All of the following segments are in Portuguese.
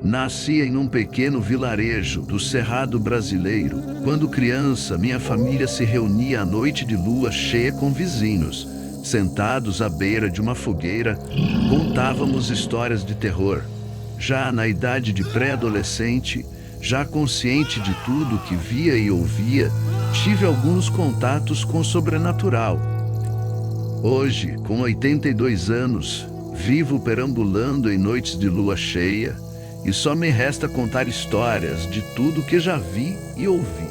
Nasci em um pequeno vilarejo do Cerrado brasileiro. Quando criança, minha família se reunia à noite de lua cheia com vizinhos. Sentados à beira de uma fogueira, contávamos histórias de terror. Já na idade de pré-adolescente, já consciente de tudo que via e ouvia, tive alguns contatos com o sobrenatural. Hoje, com 82 anos, vivo perambulando em noites de lua cheia e só me resta contar histórias de tudo que já vi e ouvi.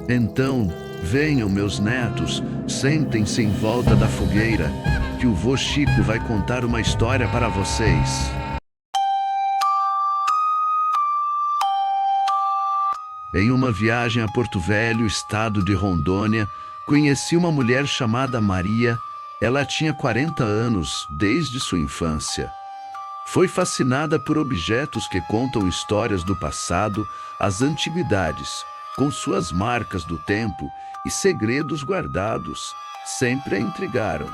Então, venham meus netos, sentem-se em volta da fogueira, que o vô Chico vai contar uma história para vocês. Em uma viagem a Porto Velho, estado de Rondônia, conheci uma mulher chamada Maria. Ela tinha 40 anos desde sua infância. Foi fascinada por objetos que contam histórias do passado, as antiguidades, com suas marcas do tempo e segredos guardados, sempre a intrigaram.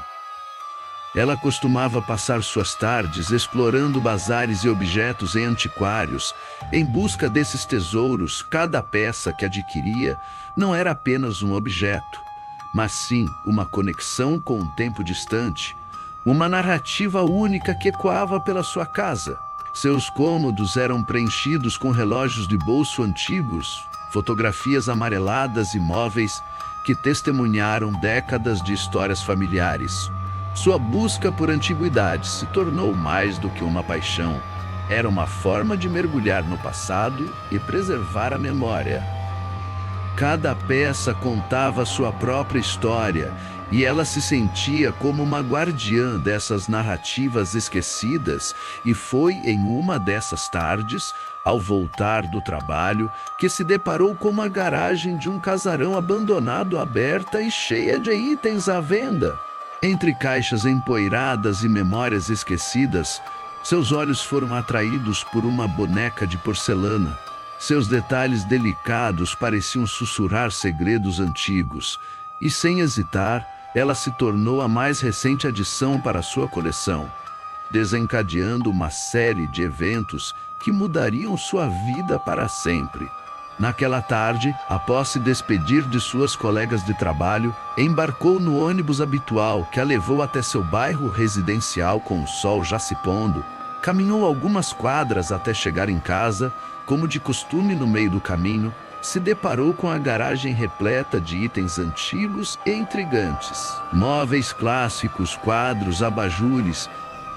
Ela costumava passar suas tardes explorando bazares e objetos em antiquários. Em busca desses tesouros, cada peça que adquiria não era apenas um objeto, mas sim uma conexão com um tempo distante, uma narrativa única que ecoava pela sua casa. Seus cômodos eram preenchidos com relógios de bolso antigos, fotografias amareladas e móveis que testemunharam décadas de histórias familiares. Sua busca por antiguidades se tornou mais do que uma paixão. Era uma forma de mergulhar no passado e preservar a memória. Cada peça contava sua própria história e ela se sentia como uma guardiã dessas narrativas esquecidas. E foi em uma dessas tardes, ao voltar do trabalho, que se deparou com uma garagem de um casarão abandonado aberta e cheia de itens à venda. Entre caixas empoeiradas e memórias esquecidas, seus olhos foram atraídos por uma boneca de porcelana. Seus detalhes delicados pareciam sussurrar segredos antigos, e sem hesitar, ela se tornou a mais recente adição para sua coleção, desencadeando uma série de eventos que mudariam sua vida para sempre. Naquela tarde, após se despedir de suas colegas de trabalho, embarcou no ônibus habitual que a levou até seu bairro residencial com o sol já se pondo. Caminhou algumas quadras até chegar em casa. Como de costume, no meio do caminho, se deparou com a garagem repleta de itens antigos e intrigantes. Móveis clássicos, quadros, abajures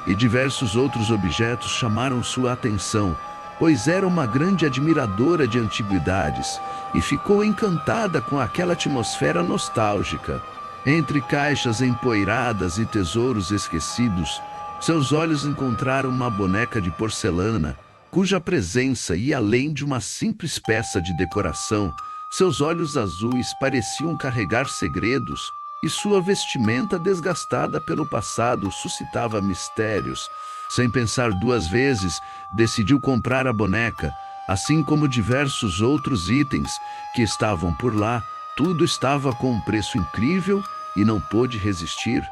e diversos outros objetos chamaram sua atenção, pois era uma grande admiradora de antiguidades e ficou encantada com aquela atmosfera nostálgica. Entre caixas empoeiradas e tesouros esquecidos, seus olhos encontraram uma boneca de porcelana, cuja presença ia além de uma simples peça de decoração. Seus olhos azuis pareciam carregar segredos, e sua vestimenta desgastada pelo passado suscitava mistérios. Sem pensar duas vezes, decidiu comprar a boneca, assim como diversos outros itens que estavam por lá. Tudo estava com um preço incrível e não pôde resistir.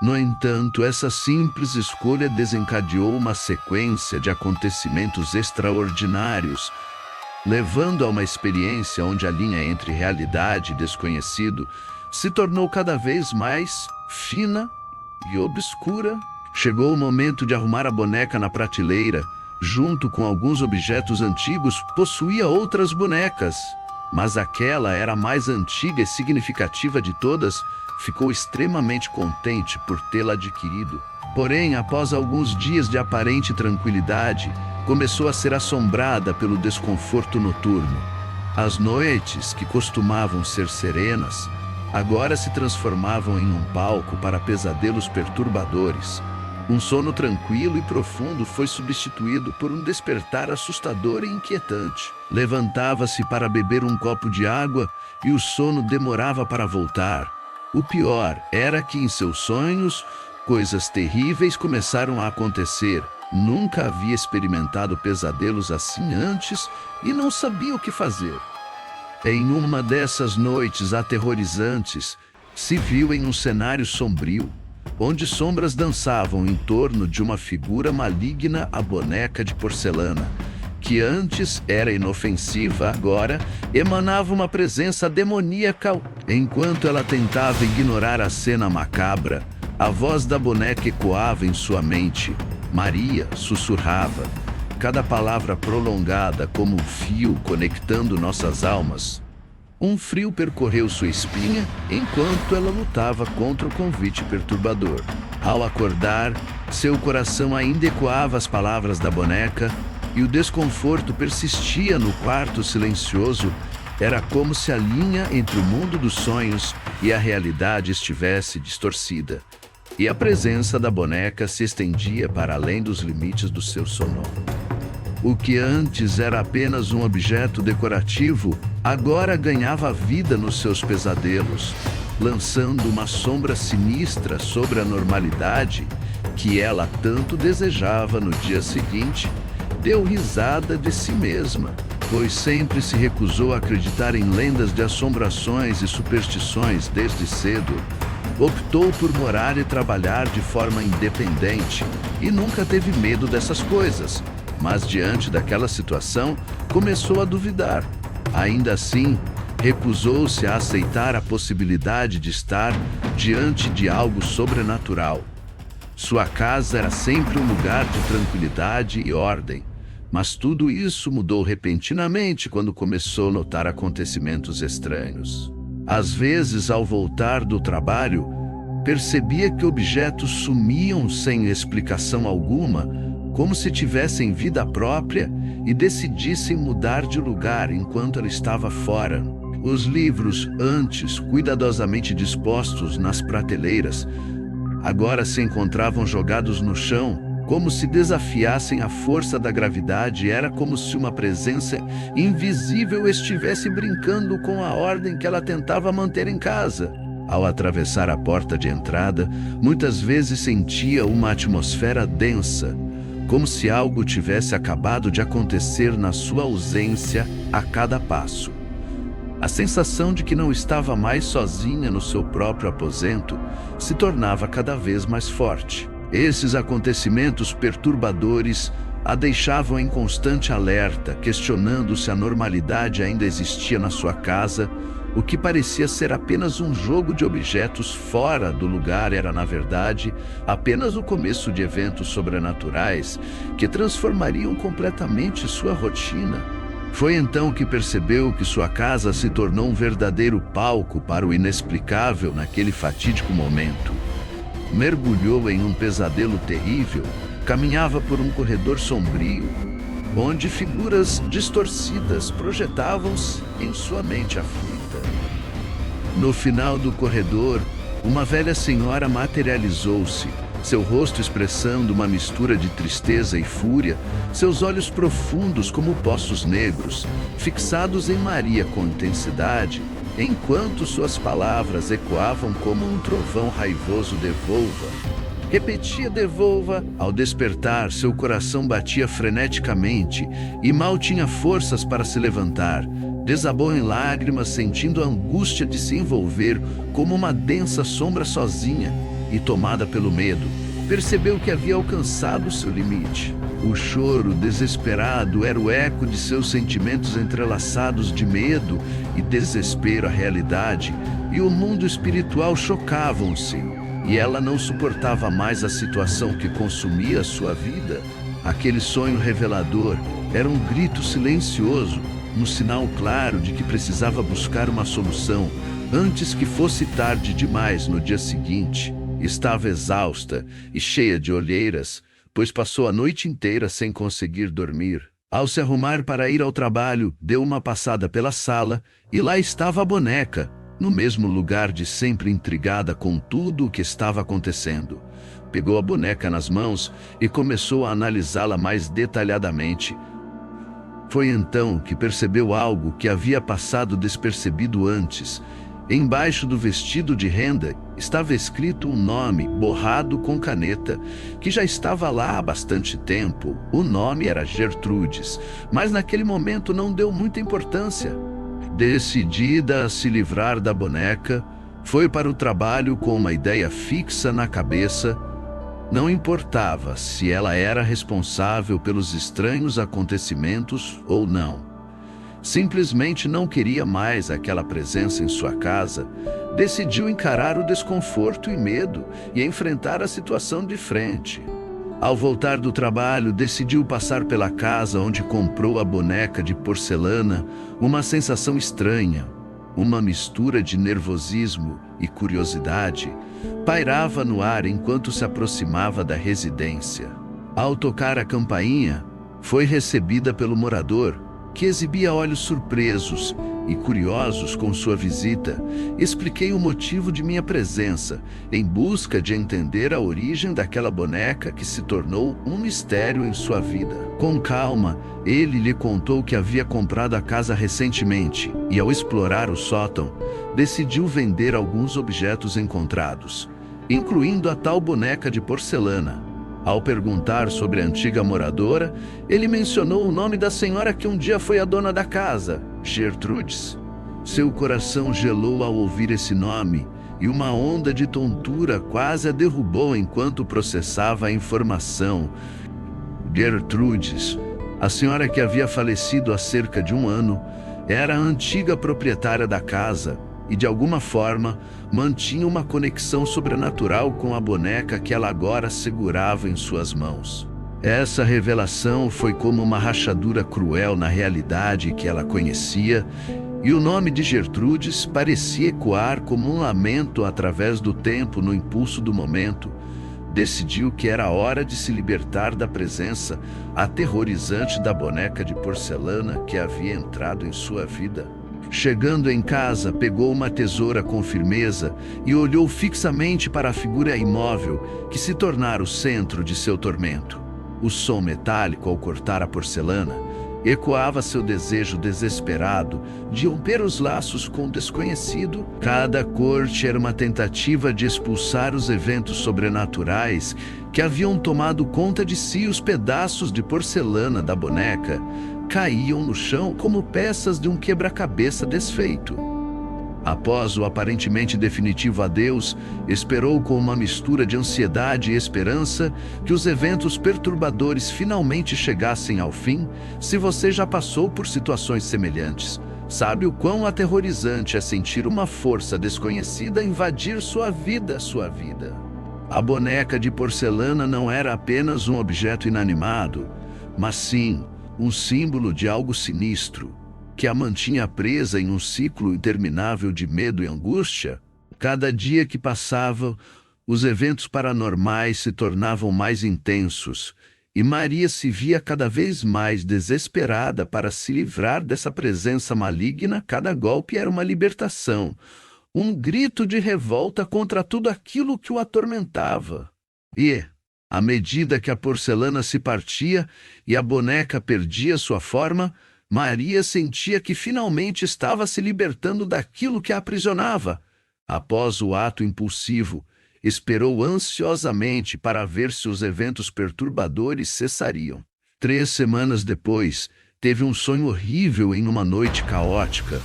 No entanto, essa simples escolha desencadeou uma sequência de acontecimentos extraordinários, levando a uma experiência onde a linha entre realidade e desconhecido se tornou cada vez mais fina e obscura. Chegou o momento de arrumar a boneca na prateleira. Junto com alguns objetos antigos, possuía outras bonecas, mas aquela era a mais antiga e significativa de todas. Ficou extremamente contente por tê-la adquirido. Porém, após alguns dias de aparente tranquilidade, começou a ser assombrada pelo desconforto noturno. As noites, que costumavam ser serenas, agora se transformavam em um palco para pesadelos perturbadores. Um sono tranquilo e profundo foi substituído por um despertar assustador e inquietante. Levantava-se para beber um copo de água e o sono demorava para voltar. O pior era que em seus sonhos, coisas terríveis começaram a acontecer. Nunca havia experimentado pesadelos assim antes e não sabia o que fazer. Em uma dessas noites aterrorizantes, se viu em um cenário sombrio, onde sombras dançavam em torno de uma figura maligna, a boneca de porcelana. que antes era inofensiva, agora emanava uma presença demoníaca. Enquanto ela tentava ignorar a cena macabra, a voz da boneca ecoava em sua mente. Maria sussurrava, cada palavra prolongada como um fio conectando nossas almas. Um frio percorreu sua espinha enquanto ela lutava contra o convite perturbador. Ao acordar, seu coração ainda ecoava as palavras da boneca e o desconforto persistia no quarto silencioso. Era como se a linha entre o mundo dos sonhos e a realidade estivesse distorcida. E a presença da boneca se estendia para além dos limites do seu sono. O que antes era apenas um objeto decorativo, agora ganhava vida nos seus pesadelos, lançando uma sombra sinistra sobre a normalidade que ela tanto desejava no dia seguinte. Deu risada de si mesma, pois sempre se recusou a acreditar em lendas de assombrações e superstições desde cedo. Optou por morar e trabalhar de forma independente e nunca teve medo dessas coisas. Mas diante daquela situação, começou a duvidar. Ainda assim, recusou-se a aceitar a possibilidade de estar diante de algo sobrenatural. Sua casa era sempre um lugar de tranquilidade e ordem, mas tudo isso mudou repentinamente quando começou a notar acontecimentos estranhos. Às vezes, ao voltar do trabalho, percebia que objetos sumiam sem explicação alguma, como se tivessem vida própria e decidissem mudar de lugar enquanto ela estava fora. Os livros, antes cuidadosamente dispostos nas prateleiras, agora se encontravam jogados no chão, como se desafiassem a força da gravidade. Era como se uma presença invisível estivesse brincando com a ordem que ela tentava manter em casa. Ao atravessar a porta de entrada, muitas vezes sentia uma atmosfera densa, como se algo tivesse acabado de acontecer na sua ausência a cada passo. A sensação de que não estava mais sozinha no seu próprio aposento se tornava cada vez mais forte. Esses acontecimentos perturbadores a deixavam em constante alerta, questionando se a normalidade ainda existia na sua casa. O que parecia ser apenas um jogo de objetos fora do lugar era, na verdade, apenas o começo de eventos sobrenaturais que transformariam completamente sua rotina. Foi então que percebeu que sua casa se tornou um verdadeiro palco para o inexplicável naquele fatídico momento. Mergulhou em um pesadelo terrível, caminhava por um corredor sombrio, onde figuras distorcidas projetavam-se em sua mente aflita. No final do corredor, uma velha senhora materializou-se, seu rosto expressando uma mistura de tristeza e fúria, seus olhos profundos como poços negros, fixados em Maria com intensidade, enquanto suas palavras ecoavam como um trovão raivoso. Devolva. Repetia devolva. Ao despertar, seu coração batia freneticamente e mal tinha forças para se levantar. Desabou em lágrimas, sentindo a angústia de se envolver como uma densa sombra sozinha e tomada pelo medo. Percebeu que havia alcançado seu limite. O choro desesperado era o eco de seus sentimentos entrelaçados de medo e desespero. A realidade e o mundo espiritual chocavam-se, e ela não suportava mais a situação que consumia sua vida. Aquele sonho revelador era um grito silencioso, um sinal claro de que precisava buscar uma solução antes que fosse tarde demais. No dia seguinte, estava exausta e cheia de olheiras, pois passou a noite inteira sem conseguir dormir. Ao se arrumar para ir ao trabalho, deu uma passada pela sala e lá estava a boneca, no mesmo lugar de sempre, intrigada com tudo o que estava acontecendo. Pegou a boneca nas mãos e começou a analisá-la mais detalhadamente. Foi então que percebeu algo que havia passado despercebido antes. Embaixo do vestido de renda estava escrito um nome borrado com caneta, que já estava lá há bastante tempo. O nome era Gertrudes, mas naquele momento não deu muita importância. Decidida a se livrar da boneca, foi para o trabalho com uma ideia fixa na cabeça: Não importava se ela era responsável pelos estranhos acontecimentos ou não. Simplesmente não queria mais aquela presença em sua casa. Decidiu encarar o desconforto e medo e enfrentar a situação de frente. Ao voltar do trabalho, decidiu passar pela casa onde comprou a boneca de porcelana. Uma sensação estranha, uma mistura de nervosismo e curiosidade, pairava no ar enquanto se aproximava da residência. Ao tocar a campainha, foi recebida pelo morador, que exibia olhos surpresos e curiosos com sua visita. Expliquei o motivo de minha presença, em busca de entender a origem daquela boneca que se tornou um mistério em sua vida. Com calma, ele lhe contou que havia comprado a casa recentemente e, ao explorar o sótão, decidiu vender alguns objetos encontrados, incluindo a tal boneca de porcelana. Ao perguntar sobre a antiga moradora, ele mencionou o nome da senhora que um dia foi a dona da casa, Gertrudes. Seu coração gelou ao ouvir esse nome e uma onda de tontura quase a derrubou enquanto processava a informação. Gertrudes, a senhora que havia falecido há cerca de um ano, era a antiga proprietária da casa e, de alguma forma, mantinha uma conexão sobrenatural com a boneca que ela agora segurava em suas mãos. Essa revelação foi como uma rachadura cruel na realidade que ela conhecia, e o nome de Gertrudes parecia ecoar como um lamento através do tempo. No impulso do momento, decidiu que era hora de se libertar da presença aterrorizante da boneca de porcelana que havia entrado em sua vida. Chegando em casa, pegou uma tesoura com firmeza e olhou fixamente para a figura imóvel que se tornara o centro de seu tormento. O som metálico ao cortar a porcelana ecoava seu desejo desesperado de romper os laços com o desconhecido. Cada corte era uma tentativa de expulsar os eventos sobrenaturais que haviam tomado conta de si. Os pedaços de porcelana da boneca caíam no chão como peças de um quebra-cabeça desfeito. Após o aparentemente definitivo adeus, esperou com uma mistura de ansiedade e esperança que os eventos perturbadores finalmente chegassem ao fim. Se você já passou por situações semelhantes, sabe o quão aterrorizante é sentir uma força desconhecida invadir sua vida. A boneca de porcelana não era apenas um objeto inanimado, mas sim um símbolo de algo sinistro, que a mantinha presa em um ciclo interminável de medo e angústia. Cada dia que passava, os eventos paranormais se tornavam mais intensos, e Maria se via cada vez mais desesperada para se livrar dessa presença maligna. Cada golpe era uma libertação, um grito de revolta contra tudo aquilo que o atormentava. E, à medida que a porcelana se partia e a boneca perdia sua forma, Maria sentia que finalmente estava se libertando daquilo que a aprisionava. Após o ato impulsivo, esperou ansiosamente para ver se os eventos perturbadores cessariam. 3 semanas depois, teve um sonho horrível em uma noite caótica.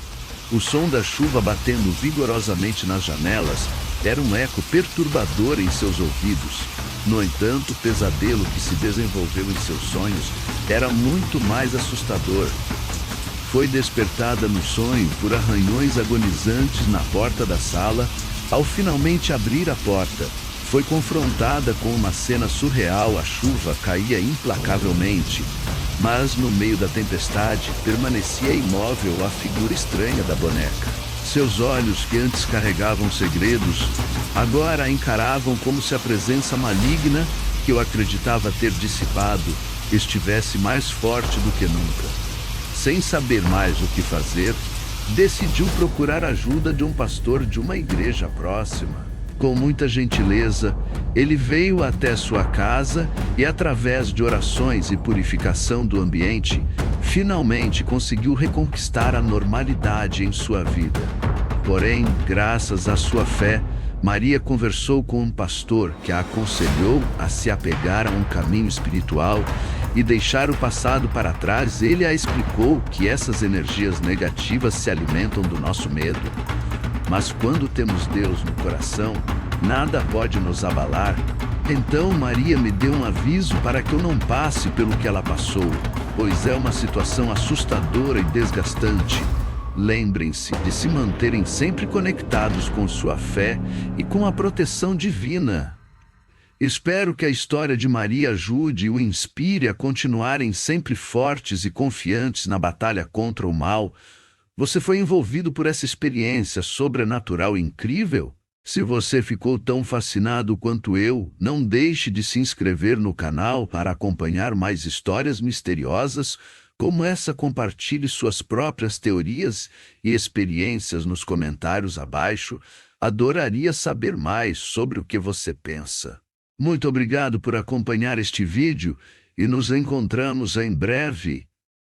O som da chuva batendo vigorosamente nas janelas era um eco perturbador em seus ouvidos. No entanto, o pesadelo que se desenvolveu em seus sonhos era muito mais assustador. Foi despertada no sonho por arranhões agonizantes na porta da sala. Ao finalmente abrir a porta, foi confrontada com uma cena surreal. A chuva caía implacavelmente, mas no meio da tempestade permanecia imóvel a figura estranha da boneca. Seus olhos, que antes carregavam segredos, agora a encaravam como se a presença maligna, que eu acreditava ter dissipado, estivesse mais forte do que nunca. Sem saber mais o que fazer, decidiu procurar ajuda de um pastor de uma igreja próxima. Com muita gentileza, ele veio até sua casa e, através de orações e purificação do ambiente, finalmente conseguiu reconquistar a normalidade em sua vida. Porém, graças à sua fé, Maria conversou com um pastor que a aconselhou a se apegar a um caminho espiritual e deixar o passado para trás. Ele a explicou que essas energias negativas se alimentam do nosso medo. Mas quando temos Deus no coração, nada pode nos abalar. Então Maria me deu um aviso para que eu não passe pelo que ela passou, pois é uma situação assustadora e desgastante. Lembrem-se de se manterem sempre conectados com sua fé e com a proteção divina. Espero que a história de Maria ajude e o inspire a continuarem sempre fortes e confiantes na batalha contra o mal. Você foi envolvido por essa experiência sobrenatural incrível? Se você ficou tão fascinado quanto eu, não deixe de se inscrever no canal para acompanhar mais histórias misteriosas como essa. Compartilhe suas próprias teorias e experiências nos comentários abaixo. Adoraria saber mais sobre o que você pensa. Muito obrigado por acompanhar este vídeo e nos encontramos em breve.